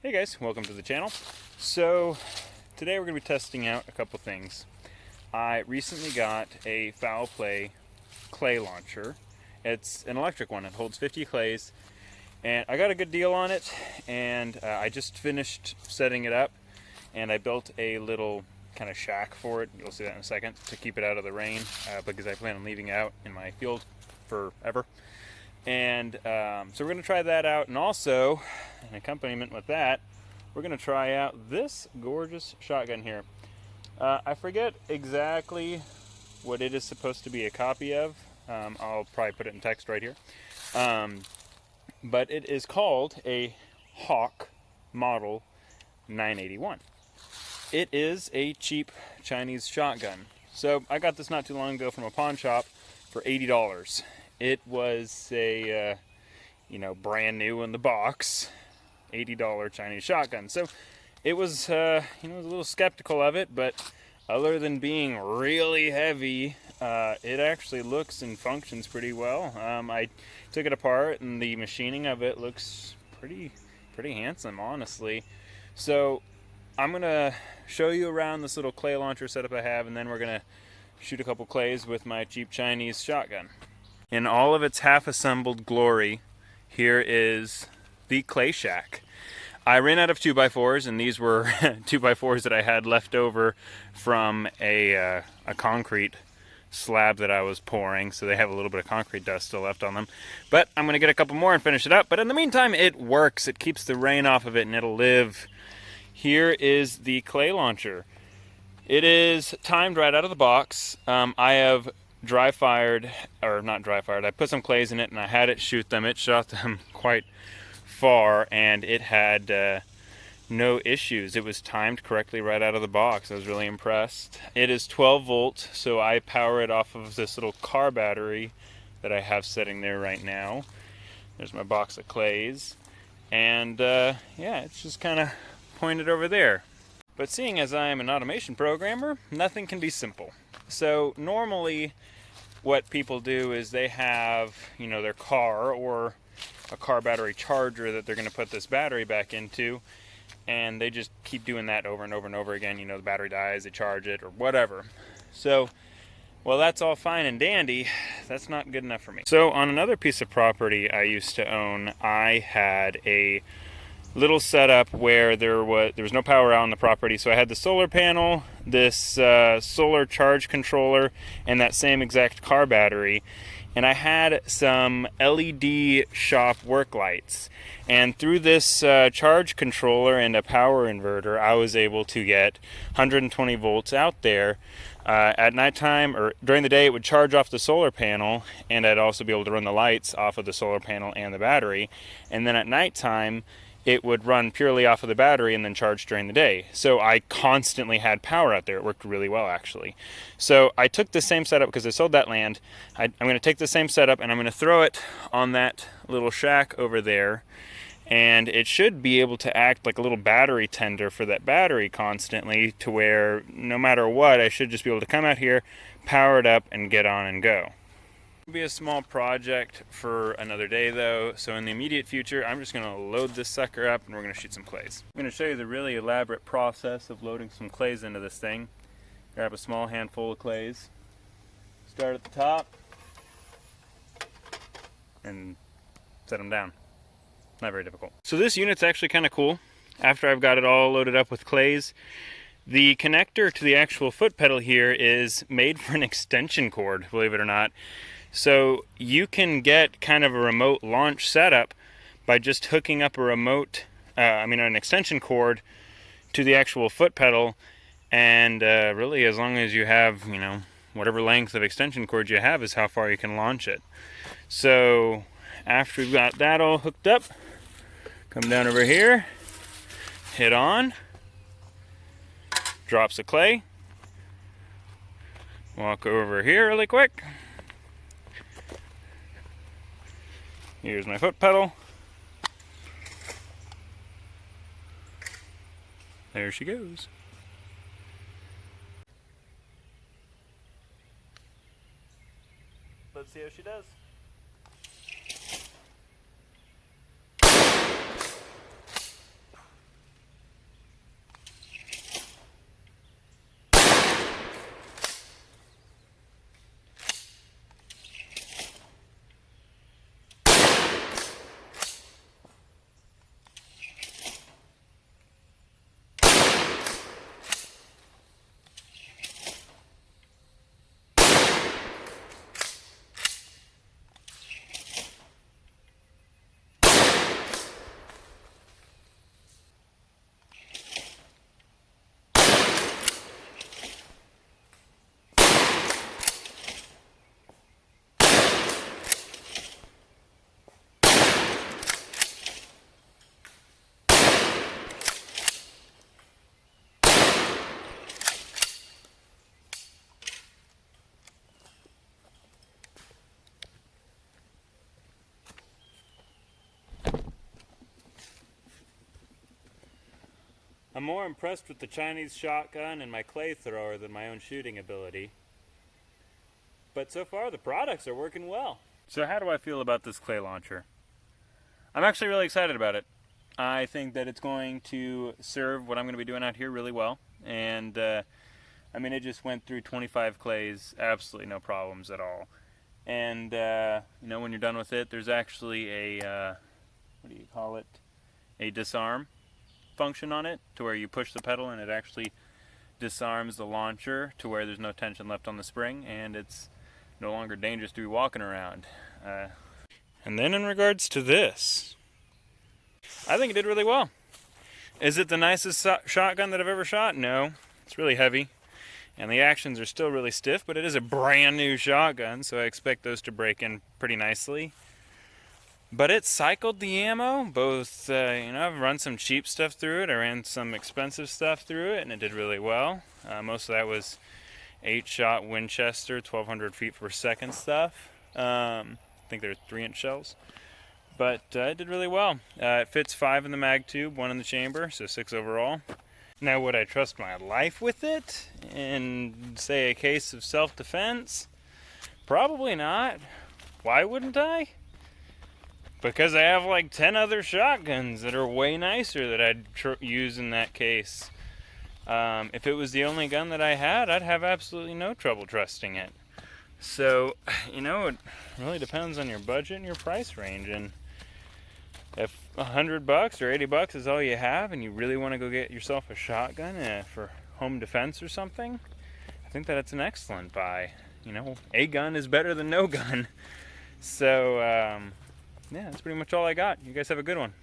Hey guys, welcome to the channel. So today we're going to be testing out a couple things. I recently got a Fowl Play clay launcher. It's an electric one. It holds 50 clays, and I got a good deal on it, and I just finished setting it up, and I built a little kind of shack for it. You'll see that in a second, to keep it out of the rain, because I plan on leaving it out in my field forever. And so we're going to try that out, and also in accompaniment with that, we're going to try out this gorgeous shotgun here. I forget exactly what it is supposed to be a copy of. I'll probably put it in text right here. But it is called a Hawk Model 981. It is a cheap Chinese shotgun. So I got this not too long ago from a pawn shop for $80. It was a, brand new in the box, $80 Chinese shotgun. So it was, I was a little skeptical of it, but other than being really heavy, it actually looks and functions pretty well. I took it apart, and the machining of it looks pretty handsome, honestly. So I'm gonna show you around this little clay launcher setup I have, and then we're gonna shoot a couple clays with my cheap Chinese shotgun. In all of its half-assembled glory, here is the clay shack. I ran out of 2x4s, and these were 2x4s that I had left over from a concrete slab that I was pouring, so they have a little bit of concrete dust still left on them. But I'm going to get a couple more and finish it up. But in the meantime, it works. It keeps the rain off of it, and it'll live. Here is the clay launcher. It is timed right out of the box. I have I put some clays in it, and I had it shoot them. It shot them quite far, and it had no issues. It was timed correctly right out of the box. I was really impressed. It is 12 volt, so I power it off of this little car battery that I have sitting there right now. There's my box of clays, and yeah, it's just kind of pointed over there. But seeing as I am an automation programmer, nothing can be simple. So normally what people do is they have, their car or a car battery charger that they're going to put this battery back into, and they just keep doing that over and over and over again. The battery dies, they charge it, or whatever. So, well, that's all fine and dandy. That's not good enough for me. So on another piece of property I used to own, I had a little setup where there was no power out on the property, so I had the solar panel, this solar charge controller, and that same exact car battery, and I had some LED shop work lights, and through this charge controller and a power inverter, I was able to get 120 volts out there. At nighttime, or during the day, it would charge off the solar panel, and I'd also be able to run the lights off of the solar panel and the battery, and then at nighttime it would run purely off of the battery and then charge during the day. So I constantly had power out there. It worked really well, actually. So I took the same setup, because I sold that land. I'm going to take the same setup, and I'm going to throw it on that little shack over there, and it should be able to act like a little battery tender for that battery constantly, to where no matter what, I should just be able to come out here, power it up, and get on and go. It'll be a small project for another day though, so in the immediate future I'm just going to load this sucker up and we're going to shoot some clays. I'm going to show you the really elaborate process of loading some clays into this thing. Grab a small handful of clays, start at the top, and set them down. Not very difficult. So this unit's actually kind of cool. After I've got it all loaded up with clays, the connector to the actual foot pedal here is made for an extension cord, believe it or not. So you can get kind of a remote launch setup by just hooking up an extension cord to the actual foot pedal, and really, as long as you have, whatever length of extension cord you have is how far you can launch it. So after we've got that all hooked up, come down over here, hit on, drops of clay, walk over here really quick. Here's my foot pedal. There she goes. Let's see how she does. I'm more impressed with the Chinese shotgun and my clay thrower than my own shooting ability. But so far the products are working well. So how do I feel about this clay launcher? I'm actually really excited about it. I think that it's going to serve what I'm going to be doing out here really well. And I mean, it just went through 25 clays, absolutely no problems at all. And you know, when you're done with it, there's actually a what do you call it? A disarm function on it, to where you push the pedal and it actually disarms the launcher to where there's no tension left on the spring, and it's no longer dangerous to be walking around. And then in regards to this, I think it did really well. Is it the nicest shotgun that I've ever shot? No. It's really heavy, and the actions are still really stiff, but it is a brand new shotgun, so I expect those to break in pretty nicely. But it cycled the ammo, both, you know, I've run some cheap stuff through it, I ran some expensive stuff through it, and it did really well. Most of that was 8-shot Winchester, 1200 feet per second stuff. I think they're 3-inch shells. But it did really well. It fits 5 in the mag tube, 1 in the chamber, so 6 overall. Now, would I trust my life with it in, say, a case of self-defense? Probably not. Why wouldn't I? Because I have like 10 other shotguns that are way nicer that I'd use in that case. If it was the only gun that I had, I'd have absolutely no trouble trusting it. So, you know, it really depends on your budget and your price range. And if $100 or $80 is all you have, and you really want to go get yourself a shotgun for home defense or something, I think that it's an excellent buy. You know, a gun is better than no gun. So, yeah, that's pretty much all I got. You guys have a good one.